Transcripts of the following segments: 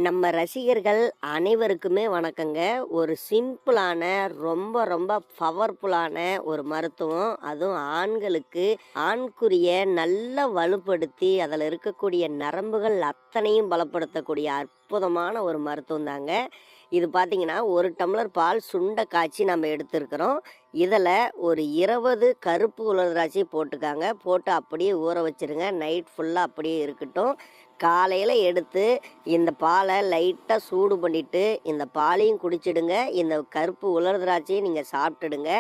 நம்ம ரசிகர்கள் அனைவருக்குமே வணக்கங்க. ஒரு சிம்பிளான ரொம்ப ரொம்ப பவர்ஃபுல்லான ஒரு மருத்துவம். அதுவும் ஆண்களுக்கு ஆண்குறிய நல்லா வலுப்படுத்தி அதில் இருக்கக்கூடிய நரம்புகள் அத்தனையும் பலப்படுத்தக்கூடிய அற்புதமான ஒரு மருத்துவம் தாங்க. இது பார்த்தீங்கன்னா, 1 டம்ளர் பால் சுண்ட காய்ச்சி நம்ம எடுத்துருக்கிறோம். இதில் ஒரு 20 கருப்பு உலர் திராட்சை போட்டுக்காங்க. போட்டு அப்படியே ஊற வச்சுருங்க. நைட் ஃபுல்லாக அப்படியே இருக்கட்டும். காலையில் எடுத்து இந்த பாலை லைட்டாக சூடு பண்ணிவிட்டு இந்த பாலையும் குடிச்சிடுங்க. இந்த கருப்பு உலர் திராட்சையும் நீங்கள் சாப்பிட்டுடுங்க.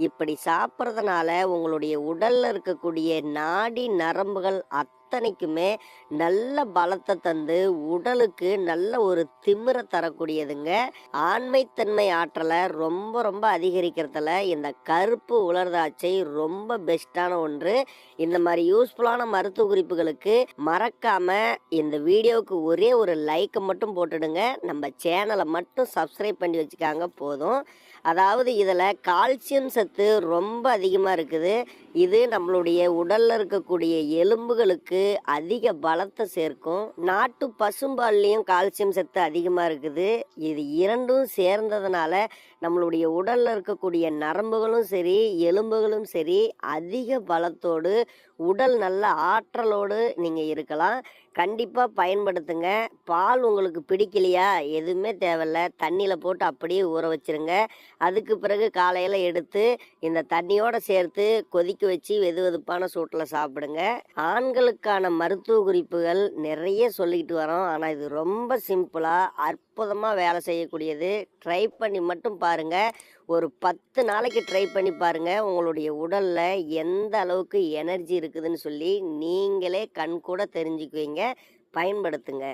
இப்படி சாப்பிட்றதுனால உங்களுடைய உடலில் இருக்கக்கூடிய நாடி நரம்புகள் அத்தனைக்குமே நல்ல பலத்தை தந்து உடலுக்கு நல்ல ஒரு திமிரை தரக்கூடியதுங்க. ஆண்மைத்தன்மை ஆற்றலை ரொம்ப ரொம்ப அதிகரிக்கிறதுல இந்த கருப்பு உலர் திராட்சை ரொம்ப பெஸ்ட்டான ஒன்று. இந்த மாதிரி யூஸ்ஃபுல்லான மருத்துவ குறிப்புகளுக்கு மறக்காம இந்த வீடியோவுக்கு ஒரே ஒரு லைக்கை மட்டும் போட்டுடுங்க. நம்ம சேனலை மட்டும் சப்ஸ்கிரைப் பண்ணி வச்சுக்காங்க போதும். அதாவது இதில் கால்சியம் சத்து ரொம்ப அதிகமாக இருக்குது. இது நம்மளுடைய உடலில் இருக்கக்கூடிய எலும்புகளுக்கு அதிக பலத்தை சேர்க்கும். நாட்டு பசும்பால்லையும் கால்சியம் சத்து அதிகமாக இருக்குது. இது இரண்டும் சேர்ந்ததுனால நம்மளுடைய உடலில் இருக்கக்கூடிய நரம்புகளும் சரி எலும்புகளும் சரி அதிக பலத்தோடு உடல் நல்ல ஆற்றலோடு நீங்கள் இருக்கலாம். கண்டிப்பாக பயன்படுத்துங்க. பால் உங்களுக்கு பிடிக்கலையா எதுவுமே தேவையில்ல, தண்ணியில் போட்டு அப்படியே ஊற வச்சுருங்க. அதுக்கு பிறகு காலையில் எடுத்து இந்த தண்ணியோடு சேர்த்து கொதிக்க வச்சு வெது வெதுப்பான சூட்டில் சாப்பிடுங்க. ஆண்களுக்கான மருத்துவ குறிப்புகள் நிறைய சொல்லிக்கிட்டு வரோம். ஆனால் இது ரொம்ப சிம்பிளாக அற்புதமாக வேலை செய்யக்கூடியது. ட்ரை பண்ணி மட்டும் பாருங்கள். ஒரு 10 நாளைக்கு ட்ரை பண்ணி பாருங்கள். உங்களுடைய உடலில் எந்த அளவுக்கு எனர்ஜி இருக்குதுன்னு சொல்லி நீங்களே கண் கூட தெரிஞ்சுக்குவீங்க. பயன்படுத்துங்க.